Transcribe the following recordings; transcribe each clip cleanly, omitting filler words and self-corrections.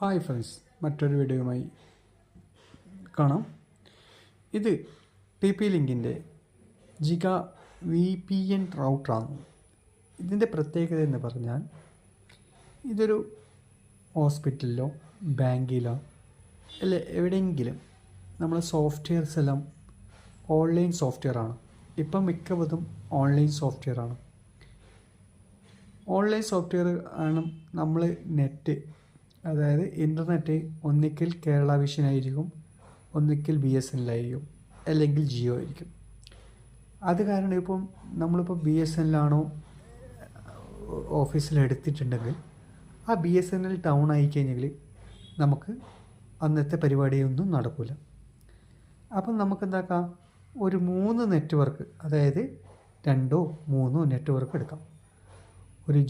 Hi friends, മറ്റൊരു വീഡിയോയുമായി കാണാം. ഇത് TP-Linkൻ്റെ ജിഗ VPN റൗട്ടറാണ്. ഇതിൻ്റെ പ്രത്യേകത എന്ന് പറഞ്ഞാൽ ഇതൊരു ഹോസ്പിറ്റലിലോ ബാങ്കിലോ അല്ല എവിടെയെങ്കിലും നമ്മൾ സോഫ്റ്റ്വെയർസ് എല്ലാം ഓൺലൈൻ സോഫ്റ്റ്വെയറാണ്. ഇപ്പം മിക്കവതും ഓൺലൈൻ സോഫ്റ്റ്വെയറാണ്. ഓൺലൈൻ സോഫ്റ്റ്വെയർ ആണ്. നമ്മൾ നെറ്റ്, അതായത് ഇൻ്റർനെറ്റ് ഒന്നിക്കൽ കേരള വിഷൻ ആയിരിക്കും, ഒന്നിക്കൽ BSNL ആയിരിക്കും, അല്ലെങ്കിൽ ജിയോ ആയിരിക്കും. അത് കാരണം ഇപ്പം നമ്മളിപ്പോൾ BSNL ആണോ ഓഫീസിൽ എടുത്തിട്ടുണ്ടെങ്കിൽ ആ BSNL ടൗൺ ആയിക്കഴിഞ്ഞെങ്കിൽ നമുക്ക് അന്നത്തെ പരിപാടിയൊന്നും നടക്കില്ല. അപ്പം നമുക്ക് എന്താക്കാം, ഒരു 3 നെറ്റ്വർക്ക്, അതായത് 2 or 3 നെറ്റ്വർക്ക് എടുക്കാം. ഒരു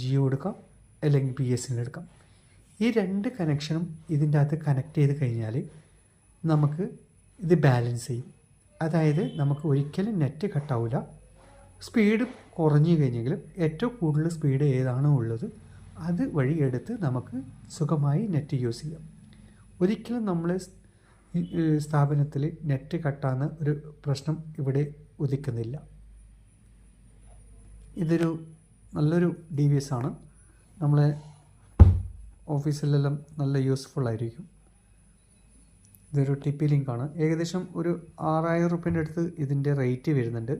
ജിയോ എടുക്കാം, അല്ലെങ്കിൽ BSNL എടുക്കാം. ഈ 2 കണക്ഷനും ഇതിൻ്റെ അകത്ത് കണക്ട് ചെയ്ത് കഴിഞ്ഞാൽ നമുക്ക് ഇത് ബാലൻസ് ചെയ്യും. അതായത് നമുക്ക് ഒരിക്കലും നെറ്റ് കട്ടാവില്ല. സ്പീഡ് കുറഞ്ഞു കഴിഞ്ഞെങ്കിലും ഏറ്റവും കൂടുതൽ സ്പീഡ് ഏതാണോ ഉള്ളത് അത് വഴി എടുത്ത് നമുക്ക് സുഖമായി നെറ്റ് യൂസ് ചെയ്യാം. ഒരിക്കലും നമ്മൾ സ്ഥാപനത്തിൽ നെറ്റ് കട്ടാകുന്ന ഒരു പ്രശ്നം ഇവിടെ ഉദിക്കുന്നില്ല. ഇതൊരു നല്ലൊരു DVS ആണ്. നമ്മളെ ഓഫീസിലെല്ലാം നല്ല യൂസ്ഫുൾ ആയിരിക്കും. ഇതൊരു TP-Link ആണ്. ഏകദേശം ഒരു 6000 റുപ്യേൻ്റെ അടുത്ത് ഇതിൻ്റെ റേറ്റ് വരുന്നുണ്ട്.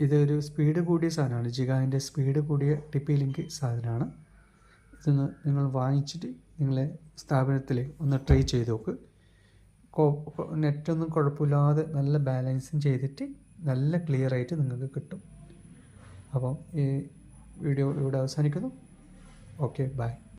ഇതൊരു സ്പീഡ് കൂടിയ സാധനമാണ്. ജിഗാൻ്റെ സ്പീഡ് കൂടിയ TP-Link സാധനമാണ്. ഇതൊന്ന് നിങ്ങൾ വാങ്ങിച്ചിട്ട് നിങ്ങളെ സ്ഥാപനത്തിൽ ഒന്ന് ട്രൈ ചെയ്ത് നോക്ക്. നെറ്റൊന്നും കുഴപ്പമില്ലാതെ നല്ല ബാലൻസിങ് ചെയ്തിട്ട് നല്ല ക്ലിയർ ആയിട്ട് നിങ്ങൾക്ക് കിട്ടും. അപ്പം ഈ വീഡിയോ ഇവിടെ അവസാനിക്കുന്നു. Okay, by.